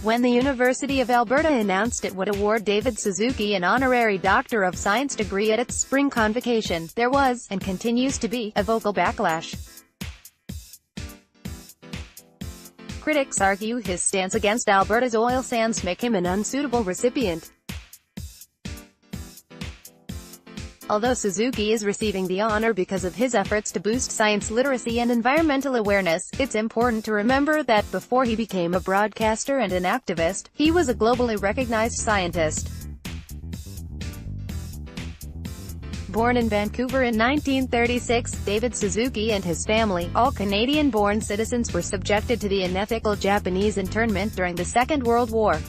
When the University of Alberta announced it would award David Suzuki an honorary Doctor of Science degree at its spring convocation, there was, and continues to be, a vocal backlash. Critics argue his stance against Alberta's oil sands make him an unsuitable recipient. Although Suzuki is receiving the honor because of his efforts to boost science literacy and environmental awareness, it's important to remember that before he became a broadcaster and an activist, he was a globally recognized scientist. Born in Vancouver in 1936, David Suzuki and his family, all Canadian-born citizens, were subjected to the unethical Japanese internment during the Second World War.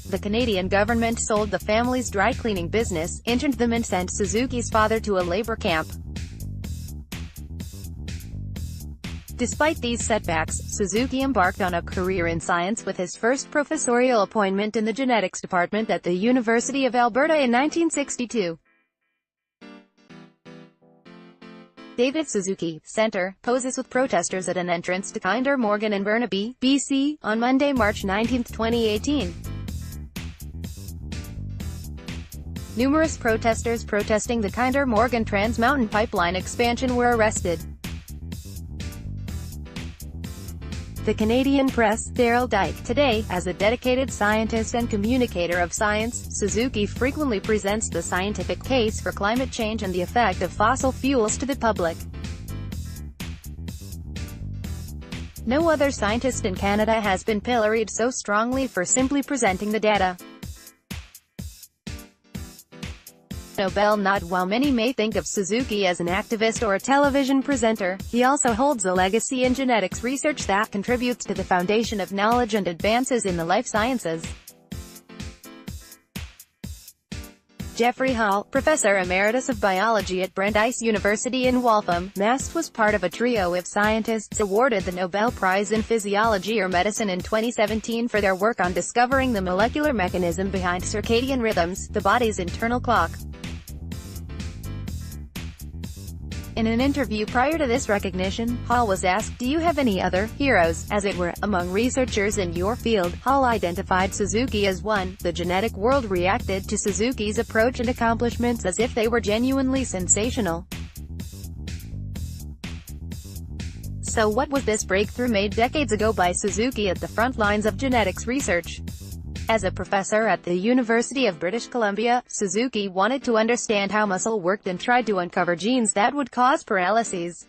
The Canadian government sold the family's dry cleaning business, interned them and sent Suzuki's father to a labor camp. Despite these setbacks, Suzuki embarked on a career in science with his first professorial appointment in the genetics department at the University of Alberta in 1962. David Suzuki, Centre, poses with protesters at an entrance to Kinder Morgan in Burnaby, BC, on Monday, March 19, 2018. Numerous protesters protesting the Kinder Morgan Trans Mountain Pipeline expansion were arrested. The Canadian Press, Daryl Dyke, today, as a dedicated scientist and communicator of science, Suzuki frequently presents the scientific case for climate change and the effect of fossil fuels to the public. No other scientist in Canada has been pilloried so strongly for simply presenting the data. Nobel nod. While many may think of Suzuki as an activist or a television presenter, he also holds a legacy in genetics research that contributes to the foundation of knowledge and advances in the life sciences. Jeffrey Hall, Professor Emeritus of Biology at Brandeis University in Waltham, Mass., was part of a trio of scientists awarded the Nobel Prize in Physiology or Medicine in 2017 for their work on discovering the molecular mechanism behind circadian rhythms, the body's internal clock. In an interview prior to this recognition, Hall was asked, "Do you have any other heroes, as it were, among researchers in your field?" Hall identified Suzuki as one. The genetic world reacted to Suzuki's approach and accomplishments as if they were genuinely sensational. So what was this breakthrough made decades ago by Suzuki at the front lines of genetics research? As a professor at the University of British Columbia, Suzuki wanted to understand how muscle worked and tried to uncover genes that would cause paralyses.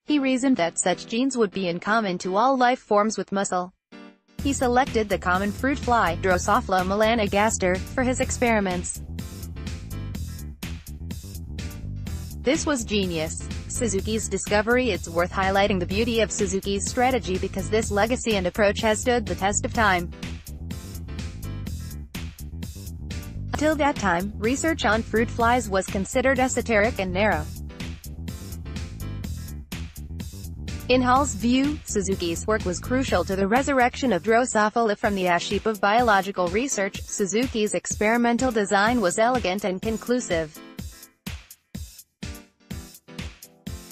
He reasoned that such genes would be in common to all life forms with muscle. He selected the common fruit fly, Drosophila melanogaster, for his experiments. This was genius. Suzuki's discovery. It's worth highlighting the beauty of Suzuki's strategy because this legacy and approach has stood the test of time. Until that time, research on fruit flies was considered esoteric and narrow. In Hall's view, Suzuki's work was crucial to the resurrection of Drosophila from the ash heap of biological research. Suzuki's experimental design was elegant and conclusive.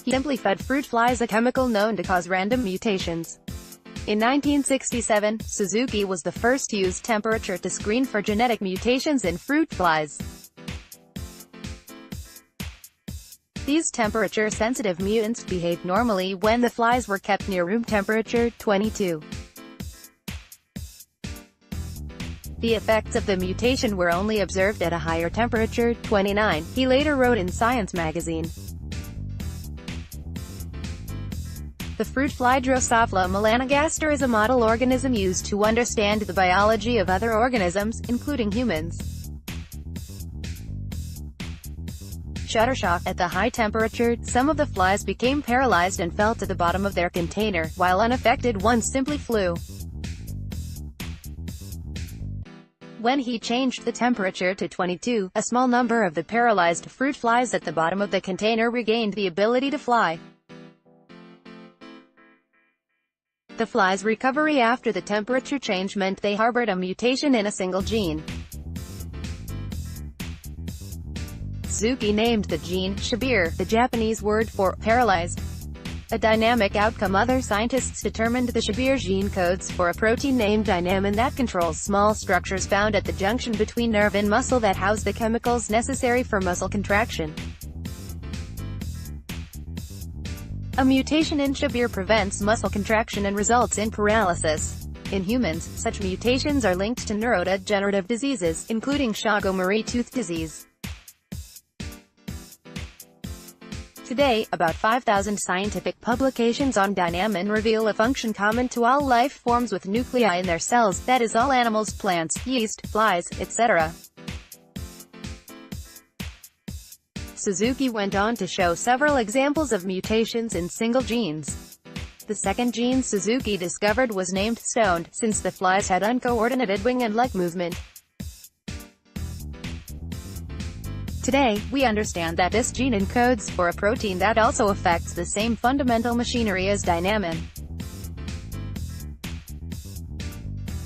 He simply fed fruit flies a chemical known to cause random mutations. In 1967, Suzuki was the first to use temperature to screen for genetic mutations in fruit flies. These temperature-sensitive mutants behaved normally when the flies were kept near room temperature, 22. The effects of the mutation were only observed at a higher temperature, 29, he later wrote in Science magazine. The fruit fly Drosophila melanogaster is a model organism used to understand the biology of other organisms, including humans. Shuttershock. At the high temperature, some of the flies became paralyzed and fell to the bottom of their container, while unaffected ones simply flew. When he changed the temperature to 22, a small number of the paralyzed fruit flies at the bottom of the container regained the ability to fly. The flies' recovery after the temperature change meant they harbored a mutation in a single gene. Suzuki named the gene Shibir, the Japanese word for paralyzed. A dynamic outcome. Other scientists determined the Shabir gene codes for a protein named dynamin that controls small structures found at the junction between nerve and muscle that house the chemicals necessary for muscle contraction. A mutation in Shabir prevents muscle contraction and results in paralysis. In humans, such mutations are linked to neurodegenerative diseases, including Charcot-Marie tooth disease. Today, about 5,000 scientific publications on dynamin reveal a function common to all life forms with nuclei in their cells, that is all animals, plants, yeast, flies, etc. Suzuki went on to show several examples of mutations in single genes. The second gene Suzuki discovered was named stoned, since the flies had uncoordinated wing and leg movement. Today, we understand that this gene encodes for a protein that also affects the same fundamental machinery as dynamin.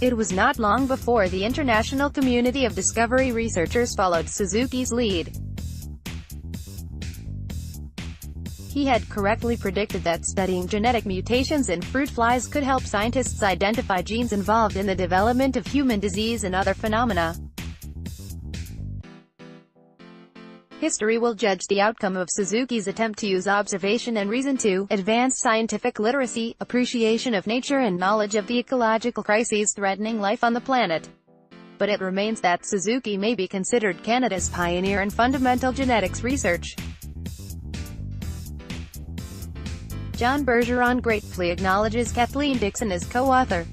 It was not long before the international community of discovery researchers followed Suzuki's lead. He had correctly predicted that studying genetic mutations in fruit flies could help scientists identify genes involved in the development of human disease and other phenomena. History will judge the outcome of Suzuki's attempt to use observation and reason to advance scientific literacy, appreciation of nature and knowledge of the ecological crises threatening life on the planet. But it remains that Suzuki may be considered Canada's pioneer in fundamental genetics research. John Bergeron gratefully acknowledges Kathleen Dixon as co-author.